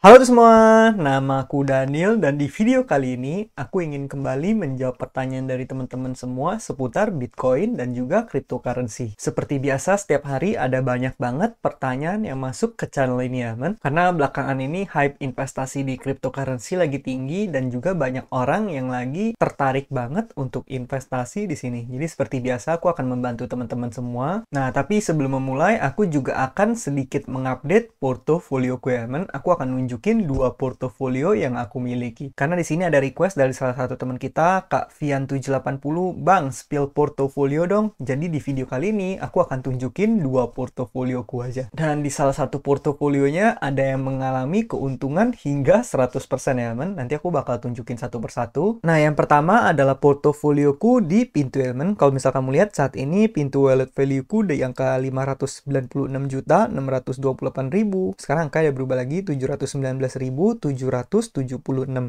Halo semua, nama aku Daniel dan di video kali ini aku ingin kembali menjawab pertanyaan dari teman-teman semua seputar Bitcoin dan juga cryptocurrency. Seperti biasa setiap hari ada banyak banget pertanyaan yang masuk ke channel ini ya men. Karena belakangan ini hype investasi di cryptocurrency lagi tinggi dan juga banyak orang yang lagi tertarik banget untuk investasi di sini. Jadi seperti biasa aku akan membantu teman-teman semua. Nah tapi sebelum memulai aku juga akan sedikit mengupdate portofolio ku ya men. Aku akan nunjukin dua portofolio yang aku miliki. Karena di sini ada request dari salah satu teman kita, Kak Vian 780, "Bang, spill portofolio dong." Jadi di video kali ini aku akan tunjukin dua portofolioku aja. Dan di salah satu portofolionya ada yang mengalami keuntungan hingga 100% ya, men. Nanti aku bakal tunjukin satu persatu. Nah, yang pertama adalah portofolioku di Pintu Element. Kalau misal kamu lihat saat ini pintu wallet value-ku di angka 596.628.000. Sekarang angka berubah lagi 719.776.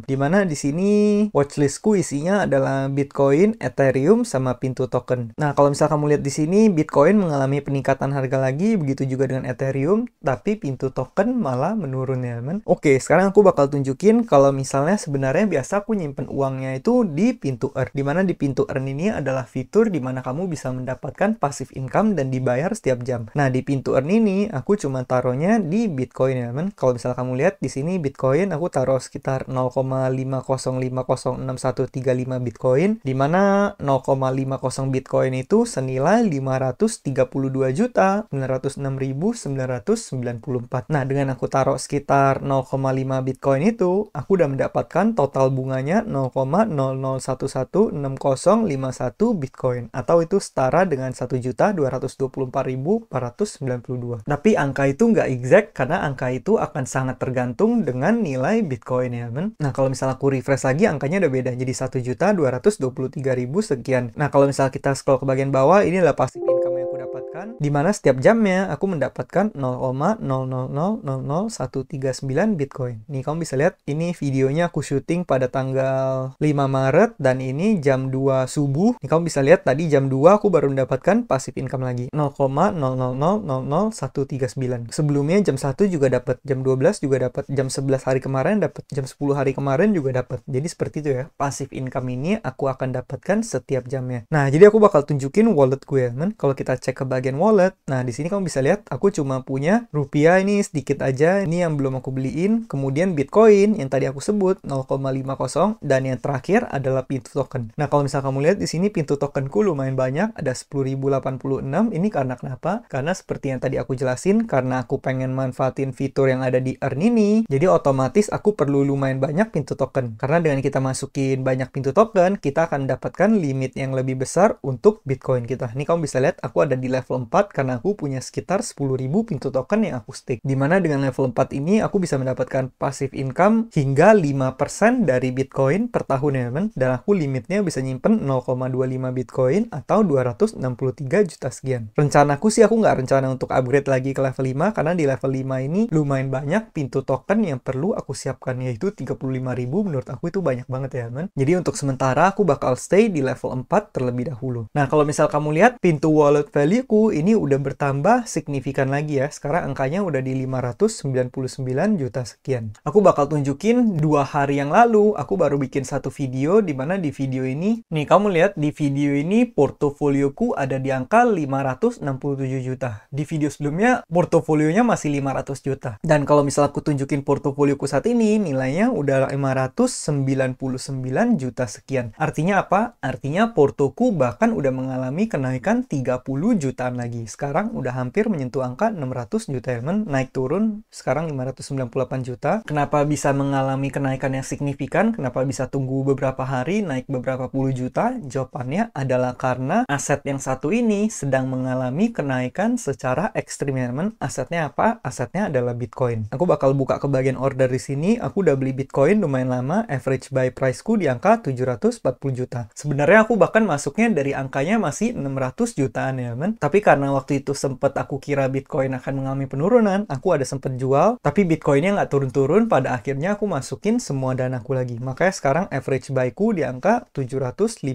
Dimana di sini watchlistku isinya adalah Bitcoin, Ethereum, sama Pintu token. Nah, kalau misal kamu lihat di sini Bitcoin mengalami peningkatan harga lagi, begitu juga dengan Ethereum, tapi Pintu token malah menurun ya, men. Oke, sekarang aku bakal tunjukin kalau misalnya sebenarnya biasa aku nyimpen uangnya itu di Pintu Earn. Dimana di Pintu Earn ini adalah fitur dimana kamu bisa mendapatkan passive income dan dibayar setiap jam. Nah, di Pintu Earn ini aku cuma taruhnya di Bitcoin ya, men. Kalau misal kamu lihat di sini Bitcoin aku taruh sekitar 0,50506135 Bitcoin, di mana 0,50 Bitcoin itu senilai 532.906.994. Nah, dengan aku taruh sekitar 0,5 Bitcoin itu, aku udah mendapatkan total bunganya 0,00116051 Bitcoin, atau itu setara dengan 1.224.492. Tapi angka itu nggak exact karena angka itu akan sangat tergantung dengan nilai Bitcoin ya, men. Nah, kalau misalnya aku refresh lagi, angkanya udah beda. Jadi 1.223.000 sekian. Nah, kalau misalnya kita scroll ke bagian bawah, ini adalah passive income yang aku dapatkan. Dimana setiap jamnya aku mendapatkan 0,00000139 Bitcoin. Nih, kamu bisa lihat, ini videonya aku syuting pada tanggal 5 Maret, dan ini jam 2 subuh. Nih, kamu bisa lihat, tadi jam 2 aku baru mendapatkan passive income lagi. 0,00000139. Sebelumnya jam 1 juga dapat, jam 12 juga dapat, jam 11 hari kemarin dapat, jam 10 hari kemarin juga dapat. Jadi seperti itu ya. Passive income ini aku akan dapatkan setiap jamnya. Nah, jadi aku bakal tunjukin wallet gue, men. Kalau kita cek ke bagian wallet, nah di sini kamu bisa lihat aku cuma punya rupiah ini sedikit aja. Ini yang belum aku beliin. Kemudian Bitcoin yang tadi aku sebut 0,50, dan yang terakhir adalah Pintu token. Nah, kalau misal kamu lihat di sini Pintu tokenku lumayan banyak, ada 10.086. Ini karena kenapa? Karena seperti yang tadi aku jelasin, karena aku pengen manfaatin fitur yang ada di Earn ini, jadi otomatis aku perlu lumayan banyak Pintu token. Karena dengan kita masukin banyak Pintu token, kita akan mendapatkan limit yang lebih besar untuk Bitcoin kita. Ini kamu bisa lihat aku ada di level 4 karena aku punya sekitar 10.000 Pintu token yang aku stake. Dimana dengan level 4 ini aku bisa mendapatkan passive income hingga 5% dari Bitcoin per tahun ya, men. Dan aku limitnya bisa nyimpen 0,25 Bitcoin atau 263 juta sekian. Rencanaku sih aku nggak rencana untuk upgrade lagi ke level 5 karena di level 5 ini lumayan banyak Pintu token yang perlu aku siapkan, yaitu 35.000. Menurut aku itu banyak banget ya, men. Jadi untuk sementara aku bakal stay di level 4 terlebih dahulu. Nah, kalau misal kamu lihat pintu wallet value ku ini udah bertambah signifikan lagi ya. Sekarang angkanya udah di 599 juta sekian. Aku bakal tunjukin 2 hari yang lalu aku baru bikin satu video, dimana di video ini nih kamu lihat di video ini portofolioku ada di angka 567 juta. Di video sebelumnya portofolionya masih 500 juta. Dan kalau misal aku tunjukin portofolioku saat ini, nilainya udah 599 juta sekian. Artinya apa? Artinya portoku bahkan udah mengalami kenaikan 30 jutaan lagi. Sekarang udah hampir menyentuh angka 600 juta ya, men. Naik turun, sekarang 598 juta. Kenapa bisa mengalami kenaikan yang signifikan? Kenapa bisa tunggu beberapa hari naik beberapa puluh juta? Jawabannya adalah karena aset yang satu ini sedang mengalami kenaikan secara ekstrim ya, men. Asetnya apa? Asetnya adalah Bitcoin. Aku bakal buka ke bagian order di sini. Aku udah beli Bitcoin lumayan lama. Average buy price-ku di angka 740 juta. Sebenarnya aku bahkan masuknya dari angkanya masih 600 jutaan ya, men. Tapi Tapi karena waktu itu sempet aku kira Bitcoin akan mengalami penurunan, aku ada sempet jual, tapi Bitcoinnya nggak turun-turun, pada akhirnya aku masukin semua danaku lagi. Makanya sekarang average buy-ku di angka 750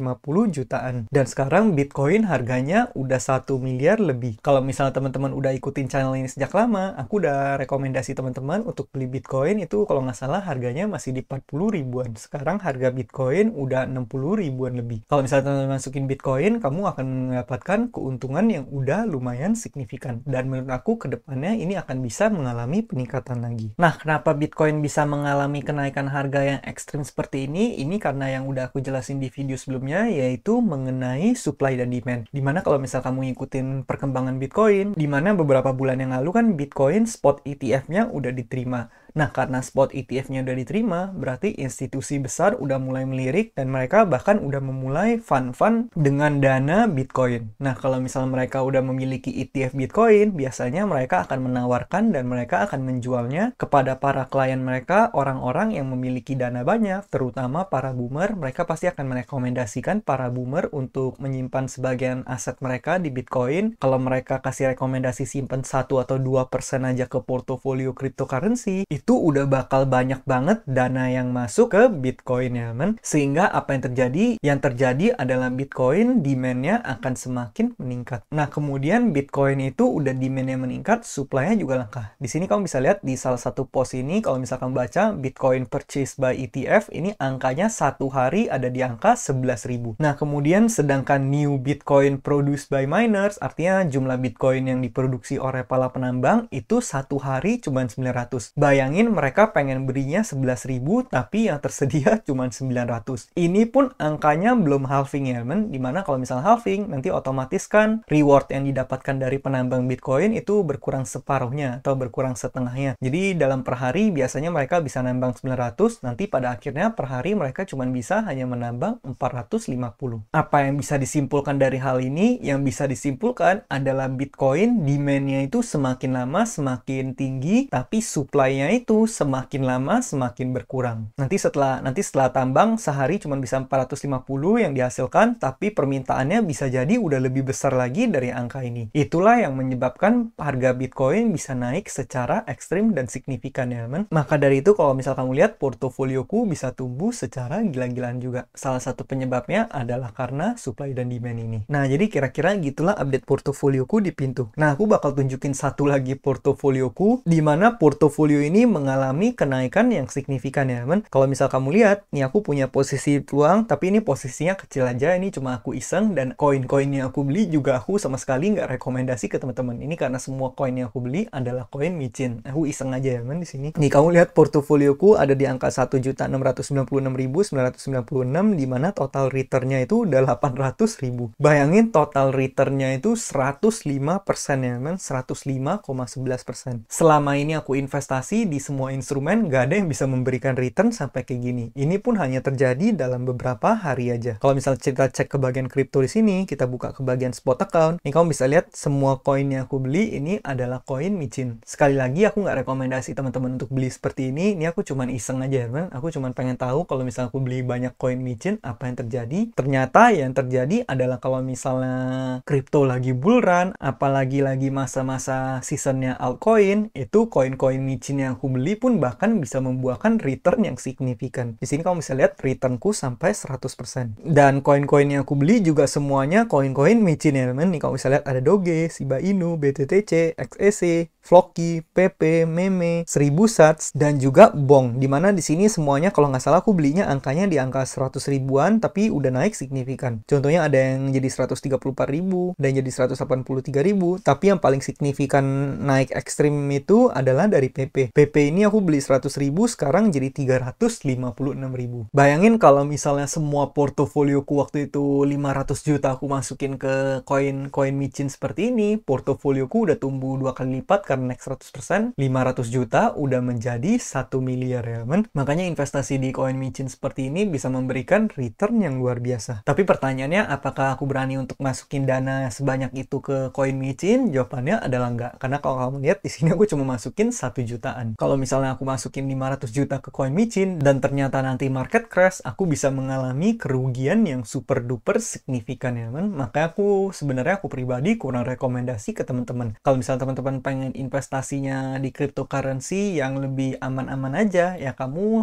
jutaan. Dan sekarang Bitcoin harganya udah 1 miliar lebih. Kalau misalnya teman-teman udah ikutin channel ini sejak lama, aku udah rekomendasi teman-teman untuk beli Bitcoin itu kalau nggak salah harganya masih di 40 ribuan. Sekarang harga Bitcoin udah 60 ribuan lebih. Kalau misalnya teman-teman masukin Bitcoin, kamu akan mendapatkan keuntungan yang udah lumayan signifikan. Dan menurut aku ke depannya ini akan bisa mengalami peningkatan lagi. Nah, kenapa Bitcoin bisa mengalami kenaikan harga yang ekstrim seperti ini? Ini karena yang udah aku jelasin di video sebelumnya, yaitu mengenai supply dan demand. Dimana kalau misal kamu ngikutin perkembangan Bitcoin, dimana beberapa bulan yang lalu kan Bitcoin spot ETF-nya udah diterima. Nah, karena spot ETF-nya udah diterima, berarti institusi besar udah mulai melirik dan mereka bahkan udah memulai fund-fund dengan dana Bitcoin. Nah, kalau misalnya mereka udah memiliki ETF Bitcoin, biasanya mereka akan menawarkan dan mereka akan menjualnya kepada para klien mereka, orang-orang yang memiliki dana banyak, terutama para boomer. Mereka pasti akan merekomendasikan para boomer untuk menyimpan sebagian aset mereka di Bitcoin. Kalau mereka kasih rekomendasi simpan 1 atau 2% aja ke portofolio cryptocurrency, itu udah bakal banyak banget dana yang masuk ke Bitcoin ya, men. Sehingga apa yang terjadi? Yang terjadi adalah Bitcoin demand-nya akan semakin meningkat. Nah, kemudian Bitcoin itu udah demand-nya meningkat, supply-nya juga langka. Di sini kamu bisa lihat di salah satu post ini, kalau misalkan baca Bitcoin purchase by ETF, ini angkanya satu hari ada di angka 11.000. Nah, kemudian sedangkan new Bitcoin produced by miners, artinya jumlah Bitcoin yang diproduksi oleh para penambang, itu satu hari cuma 900. Bayangin mereka pengen berinya 11.000 tapi yang tersedia cuma 900. Ini pun angkanya belum halving ya, men. Dimana kalau misalnya halving, nanti otomatis kan reward yang didapatkan dari penambang Bitcoin itu berkurang separuhnya atau berkurang setengahnya. Jadi dalam per hari biasanya mereka bisa nambang 900, nanti pada akhirnya per hari mereka cuma bisa hanya menambang 450. Apa yang bisa disimpulkan dari hal ini? Yang bisa disimpulkan adalah Bitcoin demand-nya itu semakin lama semakin tinggi, tapi supply-nya itu semakin lama semakin berkurang. Nanti setelah tambang sehari cuma bisa 450 yang dihasilkan, tapi permintaannya bisa jadi udah lebih besar lagi dari angka ini. Itulah yang menyebabkan harga Bitcoin bisa naik secara ekstrim dan signifikan ya, men. Maka dari itu kalau misal kamu lihat portofolioku bisa tumbuh secara gila-gilaan juga. Salah satu penyebabnya adalah karena supply dan demand ini. Nah, jadi kira-kira gitulah update portofolioku di Pintu. Nah, aku bakal tunjukin satu lagi portofolioku di mana portofolio ini mengalami kenaikan yang signifikan ya, men. Kalau misal kamu lihat, nih aku punya posisi peluang, tapi ini posisinya kecil aja, ini cuma aku iseng, dan koin-koin yang aku beli juga aku sama sekali nggak rekomendasi ke teman-teman. Ini karena semua koin yang aku beli adalah koin micin. Aku iseng aja ya, men, di sini. Nih kamu lihat portofolioku ada di angka 1.696.996, di mana total return-nya itu udah 800.000. Bayangin total return-nya itu 105% ya, men, 105,11%. Selama ini aku investasi di semua instrumen, nggak ada yang bisa memberikan return sampai kayak gini. Ini pun hanya terjadi dalam beberapa hari aja. Kalau misalnya kita cek ke bagian kripto di sini, kita buka ke bagian spot account, nih kamu bisa lihat semua koin yang aku beli ini adalah koin micin. Sekali lagi aku nggak rekomendasi teman-teman untuk beli seperti ini. Ini aku cuman iseng aja, kan? Aku cuman pengen tahu kalau misalnya aku beli banyak koin micin, apa yang terjadi. Ternyata yang terjadi adalah kalau misalnya kripto lagi bull run, apalagi lagi masa-masa seasonnya altcoin, itu koin-koin micin yang aku beli pun bahkan bisa membuahkan return yang signifikan. Di sini kamu bisa lihat returnku sampai 100%. Dan koin-koin yang aku beli juga semuanya koin-koin micin ya, teman. Nih kamu bisa lihat ada Doge, Shiba Inu, BTTC, XEC, Floki, PP, Meme, 1000 Sats, dan juga Bong. Dimana di sini semuanya kalau nggak salah aku belinya angkanya di angka 100 ribuan, tapi udah naik signifikan. Contohnya ada yang jadi 134.000, dan jadi 183.000, tapi yang paling signifikan naik ekstrim itu adalah dari PP. PP ini aku beli 100.000, sekarang jadi 356.000. Bayangin kalau misalnya semua portofolioku waktu itu 500 juta aku masukin ke koin-koin micin seperti ini, portofolioku udah tumbuh 2 kali lipat karena naik 100%, 500 juta udah menjadi 1 miliar ya, men. Makanya investasi di koin micin seperti ini bisa memberikan return yang luar biasa. Tapi pertanyaannya, apakah aku berani untuk masukin dana sebanyak itu ke koin micin? Jawabannya adalah enggak. Karena kalau kamu lihat di sini aku cuma masukin 1 jutaan. kalau misalnya aku masukin 500 juta ke koin micin dan ternyata nanti market crash, aku bisa mengalami kerugian yang super duper signifikan ya kan. Makanya sebenarnya aku pribadi kurang rekomendasi ke teman-teman. Kalau misalnya teman-teman pengen investasinya di cryptocurrency yang lebih aman-aman aja, ya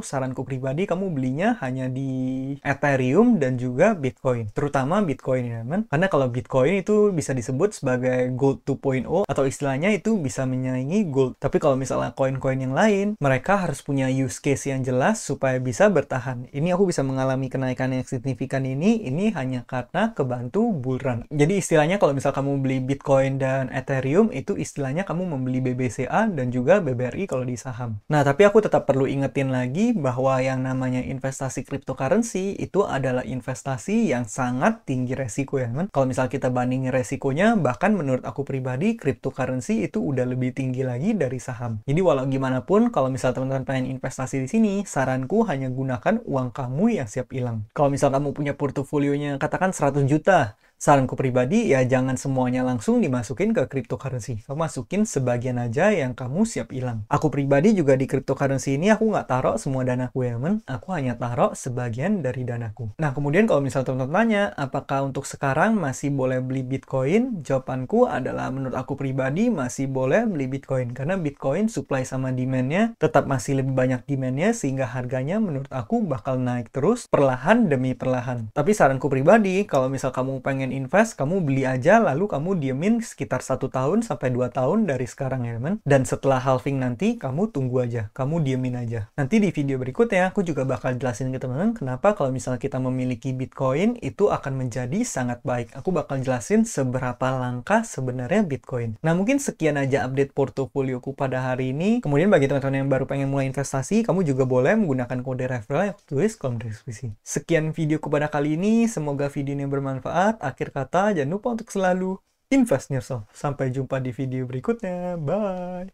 saranku pribadi kamu belinya hanya di Ethereum dan juga Bitcoin. Terutama Bitcoin ya kan. Karena kalau Bitcoin itu bisa disebut sebagai gold 2.0 atau istilahnya itu bisa menyaingi gold. Tapi kalau misalnya koin-koin yang lain, mereka harus punya use case yang jelas supaya bisa bertahan. Ini aku bisa mengalami kenaikan yang signifikan ini hanya karena kebantu bull run. Jadi istilahnya kalau misal kamu beli Bitcoin dan Ethereum, itu istilahnya kamu membeli BBCA dan juga BBRI kalau di saham. Nah, tapi aku tetap perlu ingetin lagi bahwa yang namanya investasi cryptocurrency itu adalah investasi yang sangat tinggi resiko ya kan. Kalau misal kita bandingin resikonya, bahkan menurut aku pribadi, cryptocurrency itu udah lebih tinggi lagi dari saham. Jadi walau gimana pun, kalau misal teman-teman pengen investasi di sini, saranku hanya gunakan uang kamu yang siap hilang. Kalau misal kamu punya portofolionya katakan 100 juta, saranku pribadi ya jangan semuanya langsung dimasukin ke cryptocurrency. Kamu masukin sebagian aja yang kamu siap hilang. Aku pribadi juga di cryptocurrency ini aku nggak taruh semua danaku ya men. Aku hanya taruh sebagian dari danaku. Nah kemudian kalau misal teman-teman tanya, apakah untuk sekarang masih boleh beli Bitcoin? Jawabanku adalah menurut aku pribadi masih boleh beli Bitcoin. Karena Bitcoin supply sama demand-nya tetap masih lebih banyak demand-nya sehingga harganya menurut aku bakal naik terus perlahan demi perlahan. Tapi saranku pribadi, kalau misal kamu pengen invest, kamu beli aja lalu kamu diemin sekitar 1 tahun sampai 2 tahun dari sekarang ya teman. Dan setelah halving nanti kamu tunggu aja, kamu diemin aja. Nanti di video berikutnya aku juga bakal jelasin ke teman-teman kenapa kalau misalnya kita memiliki Bitcoin itu akan menjadi sangat baik. Aku bakal jelasin seberapa langka sebenarnya Bitcoin. Nah mungkin sekian aja update portofolioku pada hari ini. Kemudian bagi teman-teman yang baru pengen mulai investasi, kamu juga boleh menggunakan kode referral yang aku tulis kolom deskripsi. Sekian videoku pada kali ini, semoga video ini bermanfaat. Akhir kata, jangan lupa untuk selalu invest in yourself. Sampai jumpa di video berikutnya. Bye!